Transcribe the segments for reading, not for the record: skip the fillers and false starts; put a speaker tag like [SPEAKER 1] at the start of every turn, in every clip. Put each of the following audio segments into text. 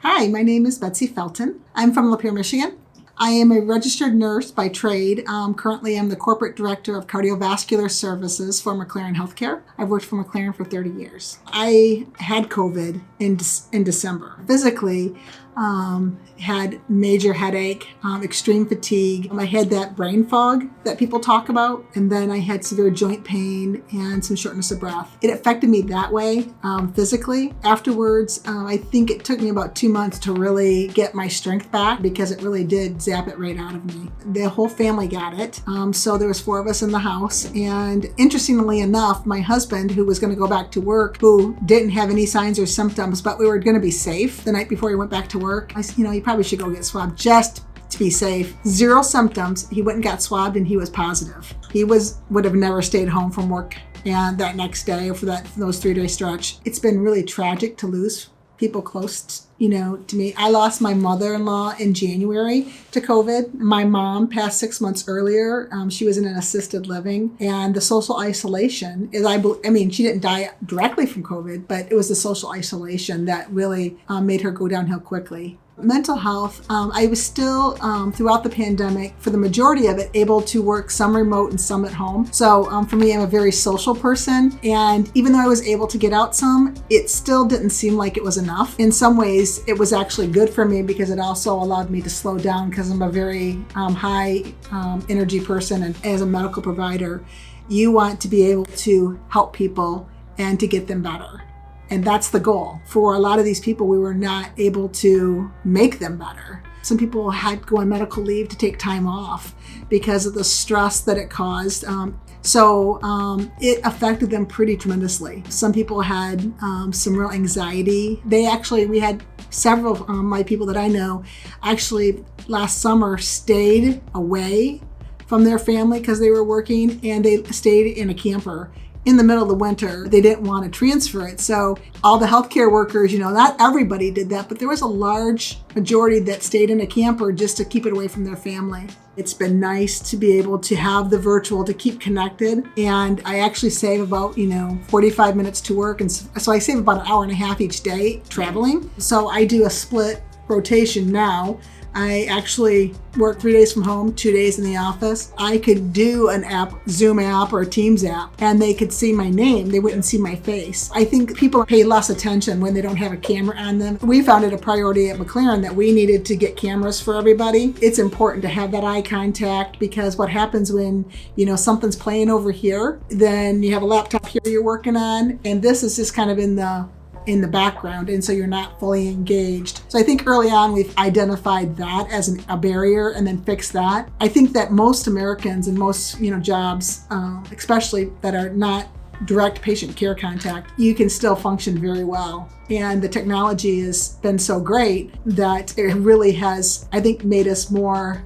[SPEAKER 1] Hi, my name is Betsy Felton. I'm from Lapeer, Michigan. I am a registered nurse by trade. Currently, I'm the corporate director of cardiovascular services for McLaren Healthcare. I've worked for McLaren for 30 years. I had COVID in December. Physically, had major headache, extreme fatigue. I had that brain fog that people talk about, and then I had severe joint pain and some shortness of breath. It affected me that way physically. Afterwards, I think it took me about 2 months to really get my strength back because it really did zap it right out of me. The whole family got it. So there was 4 of us in the house. And interestingly enough, my husband, who was going to go back to work, who didn't have any signs or symptoms, but we were going to be safe the night before he went back to work. I said, you probably should go get swabbed just to be safe. 0 symptoms. He went and got swabbed and he was positive. He would have never stayed home from work and that next day or for those 3-day stretch. It's been really tragic to lose people close to me. I lost my mother-in-law in January to COVID. My mom passed 6 months earlier. She was in an assisted living, and the social isolation is, she didn't die directly from COVID, but it was the social isolation that really made her go downhill quickly. Mental health, I was still, throughout the pandemic, for the majority of it, able to work some remote and some at home. So for me, I'm a very social person. And even though I was able to get out some, it still didn't seem like it was enough. In some ways, it was actually good for me because it also allowed me to slow down because I'm a very high energy person. And as a medical provider, you want to be able to help people and to get them better. And that's the goal. For a lot of these people, we were not able to make them better. Some people had to go on medical leave to take time off because of the stress that it caused. So it affected them pretty tremendously. Some people had some real anxiety. We had several of my people that I know actually last summer stayed away from their family because they were working, and they stayed in a camper. In the middle of the winter, they didn't want to transfer it. So all the healthcare workers, not everybody did that, but there was a large majority that stayed in a camper just to keep it away from their family. It's been nice to be able to have the virtual to keep connected. And I actually save about, 45 minutes to work. And so I save about an hour and a half each day traveling. So I do a split rotation now. I actually work 3 days from home, 2 days in the office. I could do an app, Zoom app or a Teams app, and they could see my name. They wouldn't see my face. I think people pay less attention when they don't have a camera on them. We found it a priority at McLaren that we needed to get cameras for everybody. It's important to have that eye contact because what happens when, something's playing over here, then you have a laptop here you're working on, and this is just kind of in the background, and so you're not fully engaged. So I think early on we've identified that as a barrier and then fixed that. I think that most Americans and most jobs, especially that are not direct patient care contact, you can still function very well. And the technology has been so great that it really has, I think, made us more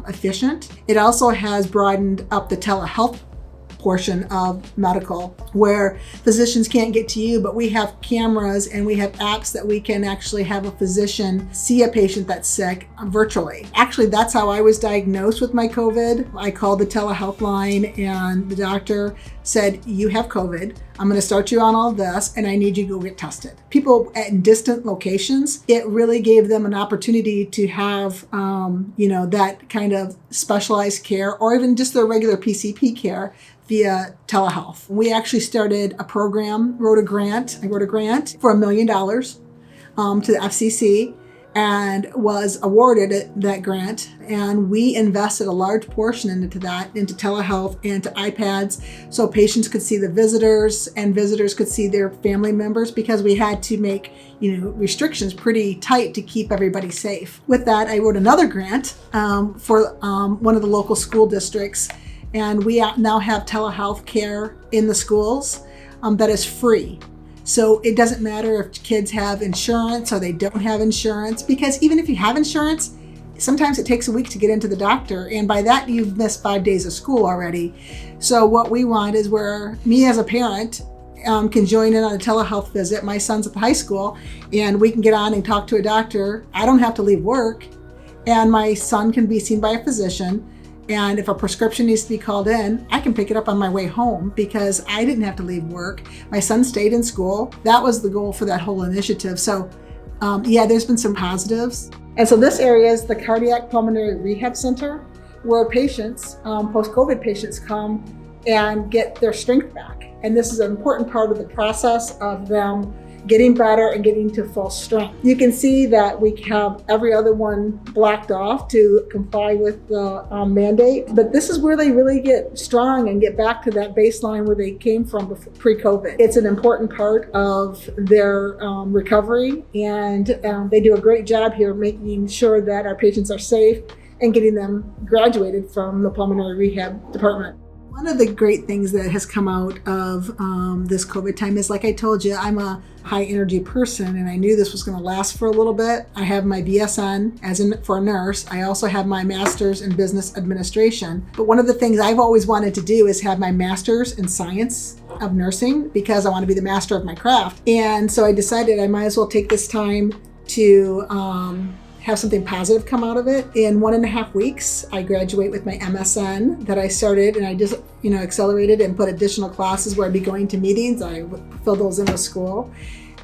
[SPEAKER 1] efficient. It also has broadened up the telehealth portion of medical, where physicians can't get to you, but we have cameras and we have apps that we can actually have a physician see a patient that's sick virtually. Actually, that's how I was diagnosed with my COVID. I called the telehealth line and the doctor said, "You have COVID. I'm going to start you on all this and I need you to go get tested." People at distant locations, it really gave them an opportunity to have, that kind of specialized care or even just their regular PCP care via telehealth. We actually started a program, I wrote a grant for $1 million to the FCC and was awarded that grant. And we invested a large portion into telehealth and to iPads so patients could see the visitors and visitors could see their family members because we had to make restrictions pretty tight to keep everybody safe. With that, I wrote another grant for one of the local school districts. And we now have telehealth care in the schools that is free. So it doesn't matter if kids have insurance or they don't have insurance, because even if you have insurance, sometimes it takes a week to get into the doctor. And by that, you've missed 5 days of school already. So what we want is where me as a parent can join in on a telehealth visit. My son's at the high school and we can get on and talk to a doctor. I don't have to leave work and my son can be seen by a physician. And if a prescription needs to be called in, I can pick it up on my way home because I didn't have to leave work. My son stayed in school. That was the goal for that whole initiative. So Yeah, there's been some positives. And so this area is the Cardiac Pulmonary Rehab Center, where patients, post-COVID patients, come and get their strength back. And this is an important part of the process of them getting better and getting to full strength. You can see that we have every other one blocked off to comply with the mandate, but this is where they really get strong and get back to that baseline where they came from pre-COVID. It's an important part of their recovery, and they do a great job here making sure that our patients are safe and getting them graduated from the pulmonary rehab department. One of the great things that has come out of this COVID time is, like I told you, I'm a high energy person, and I knew this was going to last for a little bit. I have my BSN for a nurse. I also have my master's in business administration. But one of the things I've always wanted to do is have my master's in science of nursing, because I want to be the master of my craft. And so I decided I might as well take this time to have something positive come out of it. In 1.5 weeks, I graduate with my MSN that I started, and I just, accelerated and put additional classes where I'd be going to meetings. I filled those in with school.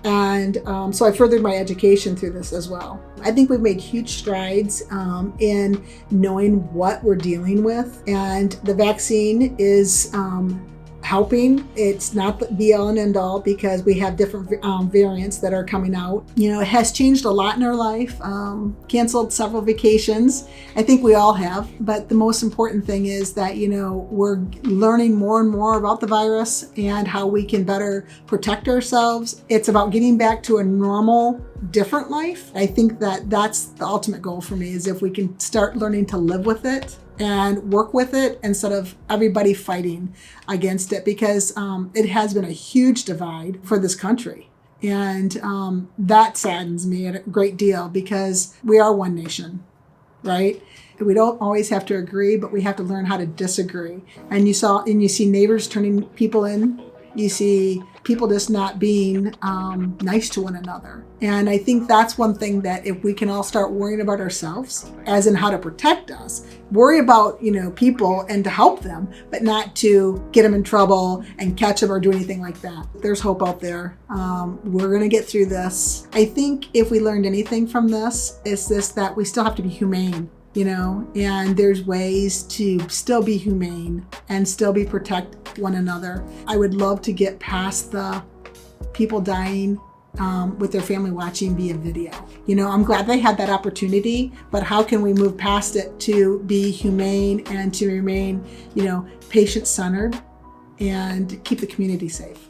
[SPEAKER 1] And so I furthered my education through this as well. I think we've made huge strides in knowing what we're dealing with. And the vaccine is helping. It's not the be all and end all, because we have different variants that are coming out. It has changed a lot in our life. Canceled several vacations. I think we all have. But the most important thing is that, we're learning more and more about the virus and how we can better protect ourselves. It's about getting back to a normal, different life. I think that that's the ultimate goal for me, is if we can start learning to live with it and work with it instead of everybody fighting against it, because it has been a huge divide for this country. And that saddens me a great deal, because we are one nation, right? We don't always have to agree, but we have to learn how to disagree. And you see neighbors turning people in. You see people just not being nice to one another. And I think that's one thing that if we can all start worrying about ourselves, as in how to protect us, worry about, people and to help them, but not to get them in trouble and catch them or do anything like that. There's hope out there. We're going to get through this. I think if we learned anything from this, it's this, that we still have to be humane. And there's ways to still be humane and still protect one another. I would love to get past the people dying with their family watching via video. I'm glad they had that opportunity, but how can we move past it to be humane and to remain, patient-centered and keep the community safe?